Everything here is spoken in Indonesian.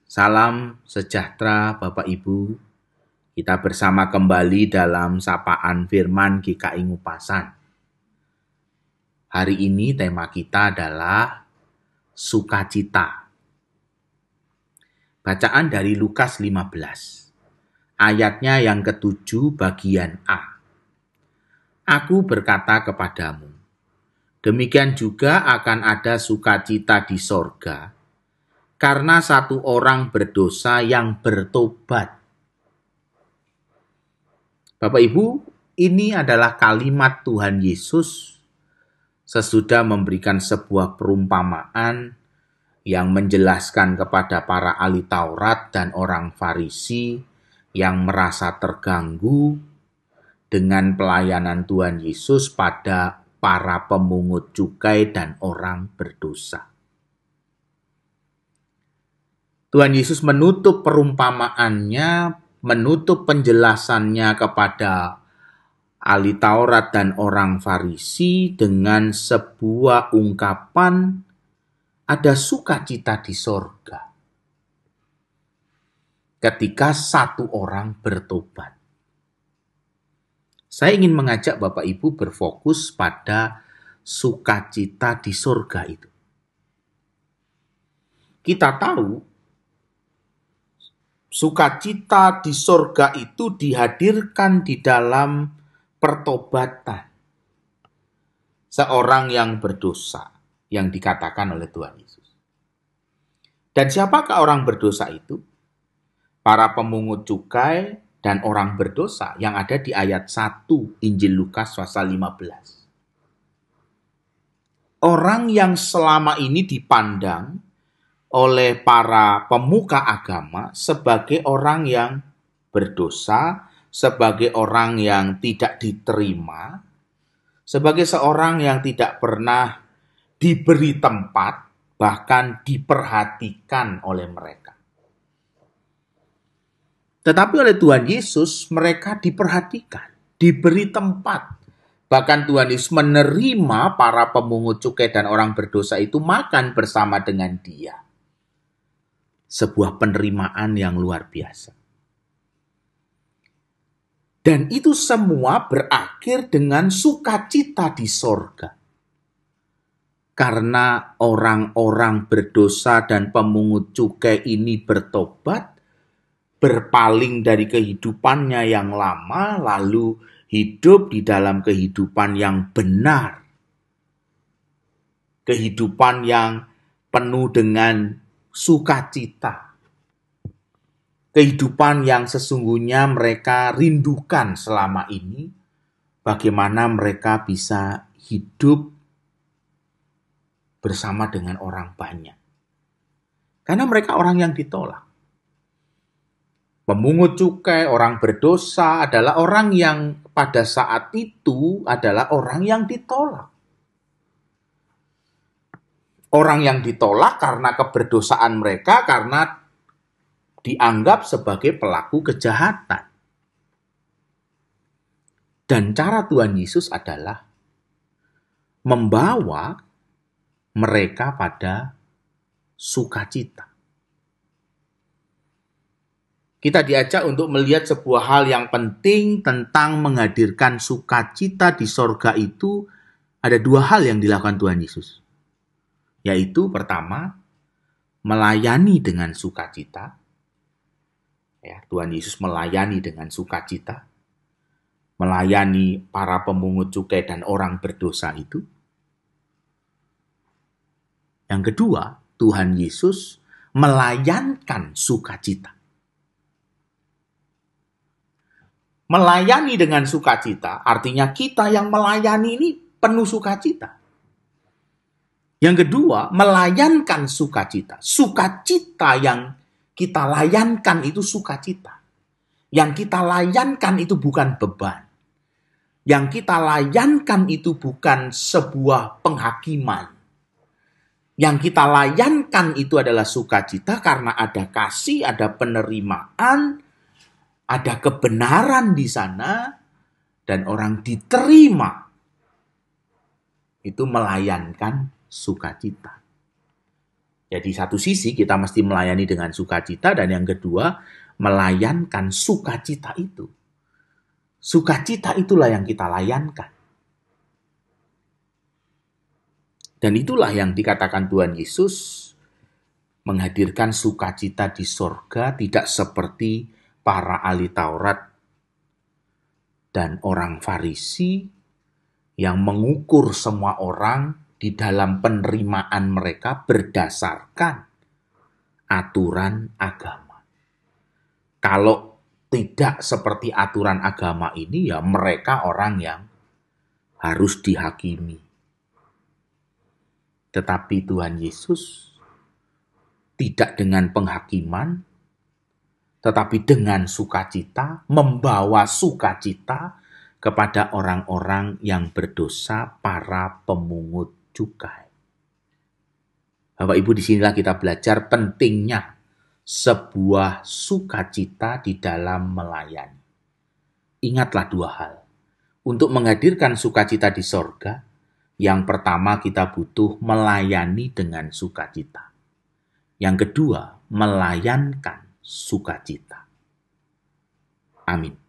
Salam sejahtera Bapak Ibu. Kita bersama kembali dalam sapaan firman GKI Ngupasan. Hari ini tema kita adalah sukacita. Bacaan dari Lukas 15. Ayatnya yang ke-7 bagian A. Aku berkata kepadamu, demikian juga akan ada sukacita di sorga, karena satu orang berdosa yang bertobat. Bapak Ibu, ini adalah kalimat Tuhan Yesus sesudah memberikan sebuah perumpamaan yang menjelaskan kepada para ahli Taurat dan orang Farisi yang merasa terganggu dengan pelayanan Tuhan Yesus pada para pemungut cukai dan orang berdosa. Tuhan Yesus menutup perumpamaannya, menutup penjelasannya kepada ahli Taurat dan orang Farisi dengan sebuah ungkapan, ada sukacita di sorga ketika satu orang bertobat. Saya ingin mengajak Bapak Ibu berfokus pada sukacita di sorga itu. Kita tahu sukacita di sorga itu dihadirkan di dalam pertobatan seorang yang berdosa yang dikatakan oleh Tuhan Yesus. Dan siapakah orang berdosa itu? Para pemungut cukai dan orang berdosa yang ada di ayat 1 Injil Lukas pasal 15. Orang yang selama ini dipandang oleh para pemuka agama sebagai orang yang berdosa, sebagai orang yang tidak diterima, sebagai seorang yang tidak pernah diberi tempat, bahkan diperhatikan oleh mereka. Tetapi oleh Tuhan Yesus, mereka diperhatikan, diberi tempat. Bahkan Tuhan Yesus menerima para pemungut cukai dan orang berdosa itu makan bersama dengan Dia. Sebuah penerimaan yang luar biasa. Dan itu semua berakhir dengan sukacita di sorga. Karena orang-orang berdosa dan pemungut cukai ini bertobat, berpaling dari kehidupannya yang lama, lalu hidup di dalam kehidupan yang benar. Kehidupan yang penuh dengan sukacita. Kehidupan yang sesungguhnya mereka rindukan selama ini, bagaimana mereka bisa hidup bersama dengan orang banyak. Karena mereka orang yang ditolak. Pemungut cukai, orang berdosa adalah orang yang pada saat itu adalah orang yang ditolak. Orang yang ditolak karena keberdosaan mereka, karena dianggap sebagai pelaku kejahatan. Dan cara Tuhan Yesus adalah membawa mereka pada sukacita. Kita diajak untuk melihat sebuah hal yang penting tentang menghadirkan sukacita di sorga itu. Ada dua hal yang dilakukan Tuhan Yesus. Yaitu pertama, melayani dengan sukacita. Ya, Tuhan Yesus melayani dengan sukacita. Melayani para pemungut cukai dan orang berdosa itu. Yang kedua, Tuhan Yesus melayankan sukacita. Melayani dengan sukacita artinya kita yang melayani ini penuh sukacita. Yang kedua, melayankan sukacita. Sukacita yang kita layankan itu sukacita. Yang kita layankan itu bukan beban. Yang kita layankan itu bukan sebuah penghakiman. Yang kita layankan itu adalah sukacita karena ada kasih, ada penerimaan, ada kebenaran di sana, dan orang diterima. Itu melayankan sukacita. Jadi satu sisi kita mesti melayani dengan sukacita, dan yang kedua melayankan sukacita itu. Sukacita itulah yang kita layankan. Dan itulah yang dikatakan Tuhan Yesus menghadirkan sukacita di sorga, tidak seperti para ahli Taurat dan orang Farisi yang mengukur semua orang di dalam penerimaan mereka berdasarkan aturan agama. Kalau tidak seperti aturan agama ini, ya mereka orang yang harus dihakimi. Tetapi Tuhan Yesus tidak dengan penghakiman, tetapi dengan sukacita, membawa sukacita kepada orang-orang yang berdosa, para pemungut cukai. Bapak Ibu, disinilah kita belajar pentingnya sebuah sukacita di dalam melayani. Ingatlah dua hal. Untuk menghadirkan sukacita di sorga, yang pertama kita butuh melayani dengan sukacita. Yang kedua, melayankan sukacita. Amin.